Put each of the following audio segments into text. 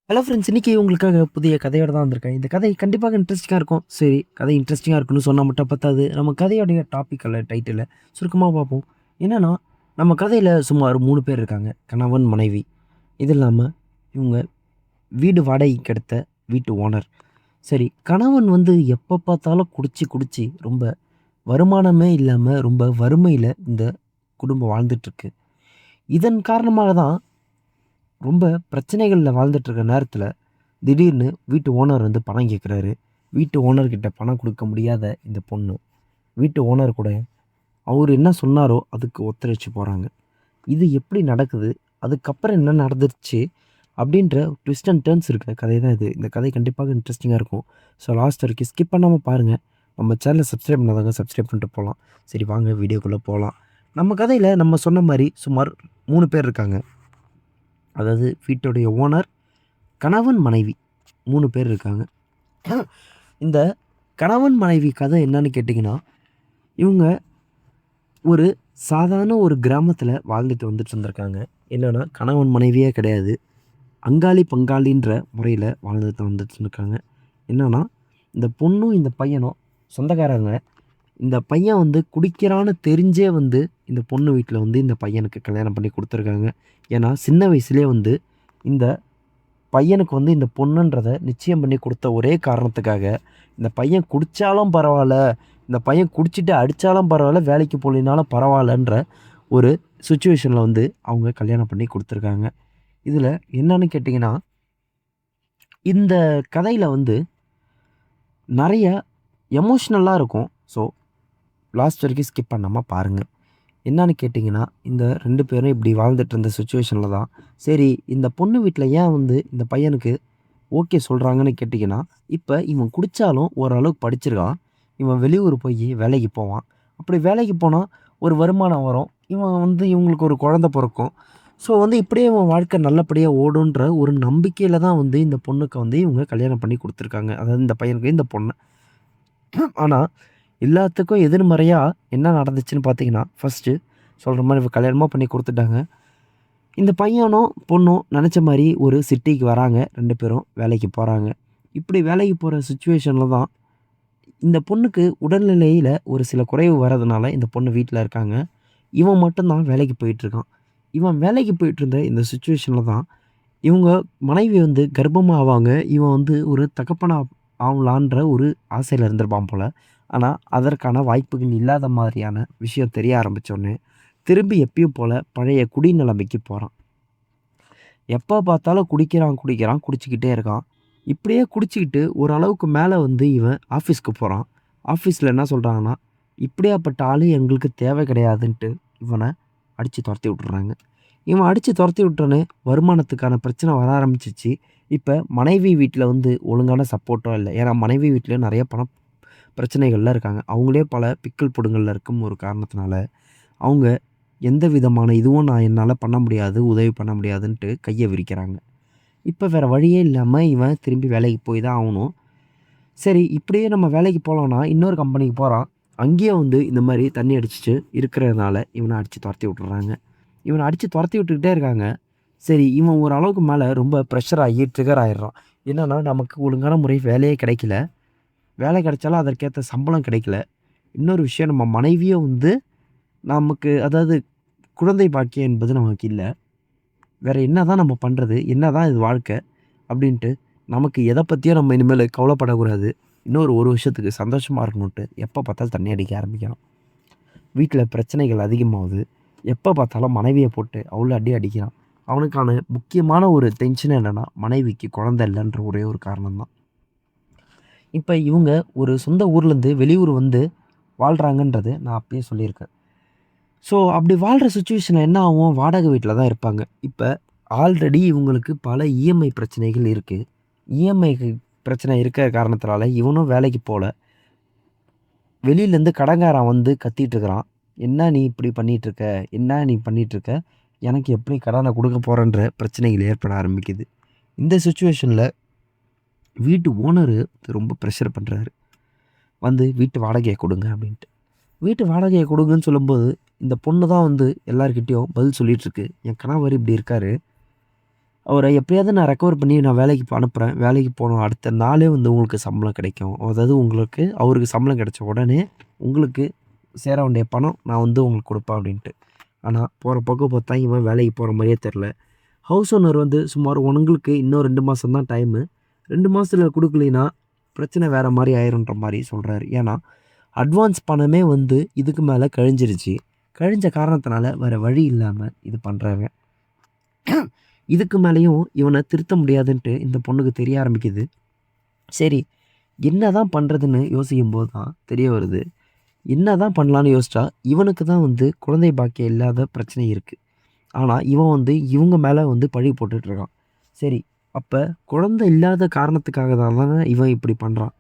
Hello friends, இன்னைக்கு உங்களுக்காக புதிய கதையோட தான் வந்திருக்கேன். இந்த கதை கண்டிப்பாக இன்ட்ரெஸ்டிங்காக இருக்கும். சரி, கதை இன்ட்ரெஸ்டிங்காக இருக்குன்னு சொன்னா மட்டும் பத்தாது. நம்ம கதையோடைய டாபிக்ல டைட்டில சுருக்கமா பார்ப்போம். என்னன்னா, நம்ம கதையில சுமார் 3 பேர் இருக்காங்க. கணவன், மனைவி. இது இல்லாம இவங்க வீடு வாடகைக்கு எடுத்த வீட்டு ஓனர். சரி, கணவன் வந்து எப்ப பார்த்தாலும் குடிச்சு குடிச்சு ரொம்ப வருமானமே இல்லாம ரொம்ப வறுமையில இந்த குடும்பம் வாழ்ந்துட்டுருக்கு. இதன் காரணமாக தான் ரொம்ப பிரச்சனைகள்ல வாழ்ந்துட்டு இருக்க நேரத்தில திடீர்னு வீட்டு ஓனர் வந்து பணம் கேட்குறாரு. வீட்டு ஓனர்கிட்ட பணம் குடுக்க முடியாத இந்த பொண்ணு, வீட்டு ஓனர் கூட அவரு என்ன சொன்னாரோ அதுக்கு ஒத்துழைச்சு போறாங்க. இது எப்படி நடக்குது? அதுக்கப்புறம் என்ன நடந்துருச்சு? அப்படின்ற ட்விஸ்ட் அண்ட் டர்ன்ஸ் இருக்கிற கதை தான் இது. இந்த கதை கண்டிப்பாக இன்ட்ரெஸ்டிங்கா இருக்கும். ஸோ லாஸ்ட் வரைக்கும் ஸ்கிப் பண்ணாம பாருங்க. நம்ம சேனல சப்ஸ்கிரைப் பண்ணாதவங்க சப்ஸ்கிரைப் பண்ணிட்டு போலாம். சரி, வாங்க வீடியோக்குள்ள போலாம். நம்ம கதையில நம்ம சொன்ன மாரி சுமார் 3 பேர் இருக்காங்க. அதாவது வீட்டுடைய ஓனர், கணவன், மனைவி 3 பேர் இருக்காங்க. இந்த கணவன் மனைவி கதை என்னன்னு கேட்டிங்கன்னா, இவங்க ஒரு சாதாரண ஒரு கிராமத்தில வாழ்ந்துட்டு வந்துட்டு இருந்திருக்காங்க. என்னன்னா, கணவன் மனைவியே கிடையாது. அங்காளி, பங்காளின்ற முறையில வாழ்ந்துட்டு வந்துட்டு இருந்திருக்காங்க. என்னன்னா, இந்த பொண்ணும், இந்த பையனும் சொந்தக்காரங்க. இந்த பையன் வந்து குடிக்கிறான்னு தெரிஞ்சே வந்து, இந்த பொண்ணு வீட்ல வந்து இந்த பையனுக்கு கல்யாணம் பண்ணி குடுத்துருக்காங்க. ஏன்னா, சின்ன வயசுலயே வந்து இந்த பையனுக்கு வந்து இந்த பொண்ணுன்றத நிச்சயம் பண்ணி குடுத்த ஒரே காரணத்துக்காக, இந்த பையன் குடிச்சாலும் பரவால்ல, இந்த பையன் குடிச்சிட்டு அடிச்சாலும் பரவால்ல, வேலைக்கு போலைனாலும் பரவால்லன்ற ஒரு சிச்சுவேஷன்ல வந்து அவங்க கல்யாணம் பண்ணி குடுத்துருக்காங்க. இதில என்னன்னு கேட்டீங்கன்னா, இந்த கதையில வந்து நெறைய எமோஷனலா இருக்கும். ஸோ, லாஸ்ட் வரைக்கும் ஸ்கிப் பண்ணாம பாருங்க. என்னான்னு கேட்டீங்கன்னா, இந்த 2 பேரும் இப்படி வாழ்ந்துட்டு இருந்த சிச்சுவேஷன்ல தான், சரி இந்த பொண்ணு வீட்ல ஏன் வந்து இந்த பையனுக்கு ஓகே சொல்றாங்கன்னு கேட்டீங்கன்னா, இப்ப இவன் குடிச்சாலும் ஓரளவுக்கு படிச்சிருக்கான். இவன் வெளியூர் போயி வேலைக்கு போவான். அப்படி வேலைக்கு போனா ஒரு வருமானம் வரும். இவன் வந்து இவங்களுக்கு ஒரு குழந்தை பொறக்கும். ஸோ வந்து இப்படியே இவன் வாழ்க்கை நல்லபடியா ஓடுன்ற ஒரு நம்பிக்கையில தான் வந்து இந்த பொண்ணுக்கு வந்து இவங்க கல்யாணம் பண்ணி குடுத்துருக்காங்க. அதாவது இந்த பையனுக்கு இந்த பொண்ண. ஆனா, எல்லாத்துக்கும் எதிர்மறையா என்ன நடந்துச்சுன்னு பார்த்தீங்கன்னா, ஃபர்ஸ்ட்டு சொல்ற மாரி கல்யாணமும் பண்ணி குடுத்துட்டாங்க. இந்த பையனும், பொண்ணும் நெனச்ச மாரி ஒரு சிட்டிக்கு வராங்க. 2 பேரும் வேலைக்கு போறாங்க. இப்படி வேலைக்கு போற சிச்சுவேஷன்ல தான், இந்த பொண்ணுக்கு உடல்நிலையில ஒரு சில குறைவு வரதுனால, இந்த பொண்ணு வீட்ல இருக்காங்க. இவன் மட்டும் தான் வேலைக்கு போயிட்டுருக்கான். இவன் வேலைக்கு போயிட்டுருந்த இந்த சிச்சுவேஷன்ல தான், இவங்க மனைவி வந்து கர்ப்பமா ஆவாங்க. இவன் வந்து ஒரு தகப்பனா ஆவலான்ற ஒரு ஆசையில இருந்திருப்பான் போல. ஆனா, அதற்கான வாய்ப்புகள் இல்லாத மாதிரியான விஷயம் தெரிய ஆரம்பிச்சோனே, திரும்பி எப்பயும் போல பழைய குடி நிலைமைக்கு போறான். எப்ப பார்த்தாலும் குடிக்கிறான், குடிக்கிறான், குடிச்சுக்கிட்டே இருக்கான். இப்படியே குடிச்சுக்கிட்டு ஒரு அளவுக்கு மேல வந்து இவன் ஆஃபீஸ்க்கு போறான். ஆஃபீஸ்ல என்ன சொல்றாங்கன்னா, "இப்படியாப்பட்ட ஆளு எங்களுக்கு தேவை கிடையாதுன்ட்டு" இவன அடிச்சு தொரத்தி விட்டுர்றாங்க. இவன் அடிச்சு தொரத்தி விட்டோனே வருமானத்துக்கான பிரச்சனை வர ஆரம்பிச்சுச்சு. இப்ப மனைவி வீட்ல வந்து ஒழுங்கான சப்போர்ட்டும் இல்ல. ஏன்னா மனைவி வீட்லயும் நெறைய பிரச்சனைகள்ல இருக்காங்க. அவங்களே பல பிக்கல் புடுங்கல்ல இருக்கும் ஒரு காரணத்தினால, அவங்க எந்த விதமான இதுவும் என்னால பண்ண முடியாது, உதவி பண்ண முடியாதுன்ட்டு கைய விரிக்கிறாங்க. இப்ப வேற வழியே இல்லாம இவன் திரும்பி வேலைக்கு போய் தான் ஆவணும். சரி, இப்படியே நம்ம வேலைக்கு போலாம்னா, இன்னொரு கம்பெனிக்கு போறான். அங்கேயும் வந்து இந்த மாரி தண்ணி அடிச்சுட்டு இருக்கிறதுனால, இவன அடிச்சு தொரத்தி விட்டுர்றாங்க. இவன அடிச்சு தொரத்தி விட்டுக்கிட்டே இருக்காங்க. சரி, இவன் ஒரு அளவுக்கு மேல ரொம்ப ப்ரெஷர் ஆகி ட்ரிகர் ஆயிடுறான். என்னன்னா, நமக்கு ஒழுங்கான முறை வேலையே கிடைக்கல. வேலை கிடைச்சாலும் அதற்கேத்த சம்பளம் கிடைக்கல. இன்னொரு விஷயம், நம்ம மனைவியும் வந்து நமக்கு அதாவது குழந்தை பாக்கியம் என்பது நமக்கு இல்ல. வேற என்னதான் நம்ம பண்றது? என்னதான் இது வாழ்க்கை? அப்படின்ட்டு நமக்கு எத பத்தியும் நம்ம இனிமேலு கவலைப்படக்கூடாது. இன்னொரு 1 வருஷத்துக்கு சந்தோஷமா இருக்கணுன்ட்டு எப்ப பார்த்தாலும் தண்ணி அடிக்க ஆரம்பிக்கிறான். வீட்ல பிரச்சனைகள் அதிகமாவுது. எப்ப பார்த்தாலும் மனைவிய போட்டு அவ்ளோ அடி அடிக்கிறான். அவனுக்கான முக்கியமான ஒரு டென்ஷன் என்னன்னா, மனைவிக்கு குழந்தை இல்லன்ற ஒரே ஒரு காரணம் தான். இப்ப இவங்க ஒரு சொந்த ஊர்லேருந்து வெளியூர் வந்து வாழ்றாங்கன்றது நான் அப்பயே சொல்லியிருக்கேன். ஸோ, அப்படி வாழ்ற சிச்சுவேஷன்ல என்ன ஆகும்? வாடகை வீட்ல தான் இருப்பாங்க. இப்ப ஆல்ரெடி இவங்களுக்கு பல இஎம்ஐ பிரச்சனைகள் இருக்கு. இஎம்ஐ பிரச்சனை இருக்கிற காரணத்தினால இவனும் வேலைக்கு போல. வெளியிலேருந்து கடன்காரன் வந்து கத்திட்டு இருக்கிறான். "என்ன நீ இப்படி பண்ணிட்டுருக்க? என்ன நீ பண்ணிட்டுருக்க? எனக்கு எப்படி கடன குடுக்க போறன்ற" பிரச்சனைகள் ஏற்பட ஆரம்பிக்குது. இந்த சிச்சுவேஷன்ல வீட்டு ஓனரு ரொம்ப பிரஷர் பண்றாரு. வந்து "வீட்டு வாடகைய குடுங்க" அப்படின்ட்டு. வீட்டு வாடகைய குடுங்கன்னு சொல்லும்போது, இந்த பொண்ணு தான் வந்து எல்லார்கிட்டயும் பதில் சொல்லிட்டுருக்கு. "என் கணவர் இப்படி இருக்காரு. அவர எப்படியாவது நான் ரெக்கவர் பண்ணி நான் வேலைக்கு அனுப்புறேன். வேலைக்கு போன அடுத்த நாளே வந்து உங்களுக்கு சம்பளம் கிடைக்கும். அதாவது உங்களுக்கு அவருக்கு சம்பளம் கிடைச்ச உடனே உங்களுக்கு சேர வேண்டிய பணம் நான் வந்து உங்களுக்கு குடுப்பேன் அப்படின்ட்டு. ஆனா போற போக்க பார்த்தா இவன் வேலைக்கு போற மாரியே தெர்ல. ஹவுஸ் ஓனர் வந்து சுமார் உங்களுக்கு இன்னும் 2 மாசம் தான் டைமு. 2 மாசத்துல குடுக்கலைன்னா பிரச்சனை வேற மாரி ஆயிரும்ன்ற மாரி சொல்றாரு. ஏன்னா அட்வான்ஸ் பணமே வந்து இதுக்கு மேல கழிஞ்சிருச்சு. கழிஞ்ச காரணத்தினால வேற வழி இல்லாம இது பண்றாங்க. இதுக்கு மேலயும் இவன திருத்த முடியாதுன்ட்டு இந்த பொண்ணுக்கு தெரிய ஆரம்பிக்குது. சரி, என்னதான் பண்றதுன்னு யோசிக்கும்போது தான் தெரிய வருது. என்னதான் பண்ணலான்னு யோசிச்சா, இவனுக்கு தான் வந்து குழந்தை பாக்கியம் இல்லாத பிரச்சனை இருக்கு. ஆனா, இவன் வந்து இவங்க மேல வந்து பழி போட்டுட்டு இருக்கான். சரி, அப்ப குழந்தை இல்லாத காரணத்துக்காக தான இவன் இப்படி பண்றான்.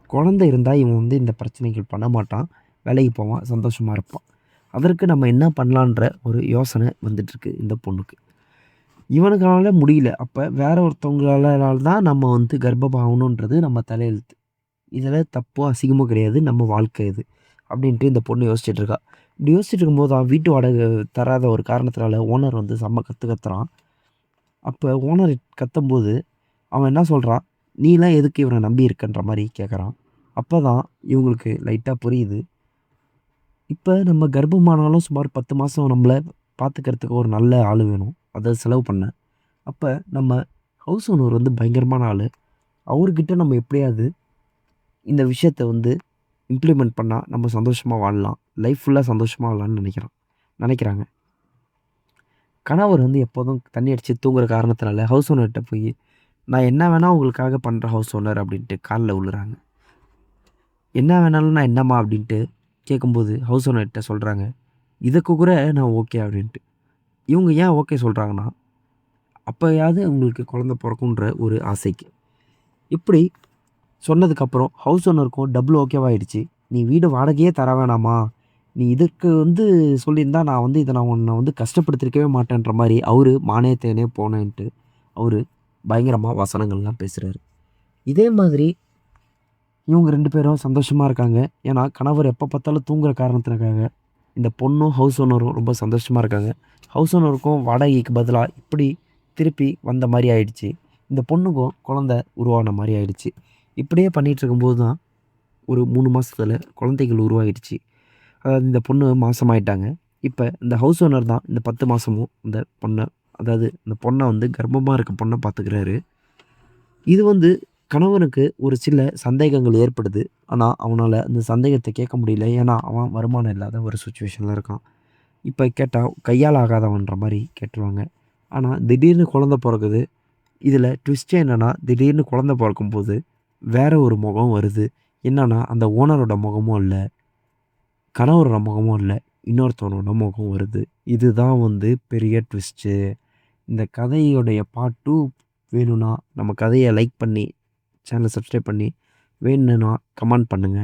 குழந்தை இருந்தா இவன் வந்து இந்த பிரச்சனைகள் பண்ண மாட்டான். வேலைக்கு போவான், சந்தோஷமா இருப்பான். அதற்கு நம்ம என்ன பண்ணலான்ற ஒரு யோசனை வந்துட்டுருக்கு இந்த பொண்ணுக்கு. இவனுக்கால முடியல. அப்ப வேற ஒருத்தவங்களால தான் நம்ம வந்து கர்ப்பம் ஆகணுன்றது நம்ம தலையெழுத்து. இதில தப்போ, அசிங்கமோ கிடையாது. நம்ம வாழ்க்கை இது. அப்படின்ட்டு இந்த பொண்ணு யோசிச்சுட்டு இருக்கா. இப்படி யோசிச்சுட்டு இருக்கும்போது தான் வீட்டு வாடகை தராத ஒரு காரணத்தினால ஓனர் வந்து செம்ம கத்துறான். அப்ப ஓனர் கத்தும்போது அவன் என்ன சொல்றான், "நீலாம் எதுக்கு இவன நம்பி இருக்கன்ற" மாரி கேட்குறான். அப்பதான் இவங்களுக்கு லைட்டா புரியுது. இப்ப நம்ம கர்ப்பமானாலும் சுமார் 10 மாசம் நம்மள பார்த்துக்கிறதுக்கு ஒரு நல்ல ஆளு வேணும். அத செலவு பண்ண. அப்ப நம்ம ஹவுஸ் ஓனர் வந்து பயங்கரமான ஆளு. அவர்கிட்ட நம்ம எப்படியாவது இந்த விஷயத்த வந்து இம்ப்ளிமெண்ட் பண்ணா நம்ம சந்தோஷமா வாழலாம். லைஃப் ஃபுல்லா சந்தோஷமா வாழலாம்னு நெனைக்கிறாங்க. கணவர் வந்து எப்போதும் தண்ணி அடிச்சு தூங்குற காரணத்தினால ஹவுஸ் ஓனர்ட்ட போயி, "நான் என்ன வேணா உங்களுக்காக பண்றேன் ஹவுஸ் ஓனர்" அப்படின்ட்டு கால்ல விழுறாங்க. "என்ன வேணாலும் நான் என்னம்மா?" அப்படின்ட்டு கேட்கும்போது ஹவுஸ் ஓனர்ட்ட சொல்றாங்க, "இதுக்கு கூட நான் ஓகே" அப்படின்ட்டு. இவங்க ஏன் ஓகே சொல்றாங்கன்னா, அப்பயாவது உங்களுக்கு குழந்தை பொறக்குன்ற ஒரு ஆசைக்கு. இப்படி சொன்னதுக்கப்புறம் ஹவுஸ் ஓனருக்கும் டபுள் ஓகேவாயிடுச்சு. "நீ வீடு வாடகையே தர வேணாமா? நீ இதுக்கு வந்து சொல்லியிருந்தா நான் வந்து இத நான் உன்ன வந்து கஷ்டப்படுத்தியிருக்கவே மாட்டேன்ற" மாரி அவரு மானே தேனே போனேன்ட்டு அவரு பயங்கரமா வசனங்கள்லாம் பேசுறாரு. இதே மாதிரி இவங்க 2 பேரும் சந்தோஷமா இருக்காங்க. ஏன்னா கணவர் எப்ப பார்த்தாலும் தூங்குற காரணத்திற்காக இந்த பொண்ணும், ஹவுஸ் ஓனரும் ரொம்ப சந்தோஷமா இருக்காங்க. ஹவுஸ் ஓனருக்கும் வாடகைக்கு பதிலா இப்படி திருப்பி வந்த மாரி ஆயிடுச்சு. இந்த பொண்ணுக்கும் குழந்தை உருவான மாரி ஆயிடுச்சு. இப்படியே பண்ணிட்டு இருக்கும்போது தான் ஒரு 3 மாசத்துல குழந்தைகள் உருவாகிடுச்சு. அதாவது இந்த பொண்ணு மாசமாயிட்டாங்க. இப்ப இந்த ஹவுஸ் ஓனர் தான் இந்த 10 மாசமும் இந்த பொண்ண அதாவது இந்த பொண்ண வந்து கர்ப்பமா இருக்க பொண்ண பார்த்துக்கிறாரு. இது வந்து கணவனுக்கு ஒரு சில சந்தேகங்கள் ஏற்படுது. ஆனா, அவனால அந்த சந்தேகத்த கேட்க முடியல. ஏன்னா, அவன் வருமானம் இல்லாத ஒரு சிச்சுவேஷன்ல இருக்கான். இப்ப கேட்டா கையால் ஆகாதவன்ற மாரி கேட்டுருவாங்க. ஆனா, திடீர்னு குழந்தை பொறக்குது. இதுல ட்விஸ்ட்டே என்னன்னா, திடீர்னு குழந்தை பொறக்கும்போது, வேற ஒரு முகம் வருது. என்னன்னா, அந்த ஓனரோட முகமும் இல்ல. கணவரோட முகமும் இல்ல. இன்னொருத்தவனோட முகம் வருது. இதுதான் வந்து பெரிய ட்விஸ்ட்டு. இந்த கதையுடைய பார்ட் 2 வேணும்னா, நம்ம கதைய லைக் பண்ணி, சேனல சப்ஸ்கிரைப் பண்ணி, வேணும்னா கமெண்ட் பண்ணுங்க.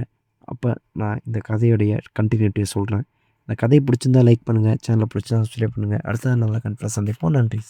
அப்ப நான் இந்த கதையுடைய கன்டினியூட்டிய சொல்றேன். இந்த கதை பிடிச்சிருந்தா லைக் பண்ணுங்க. சேனல பிடிச்சா சப்ஸ்கிரைப் பண்ணுங்க. அடுத்த நல்ல கண்டென்ட்ல சந்திப்போம். நன்றி.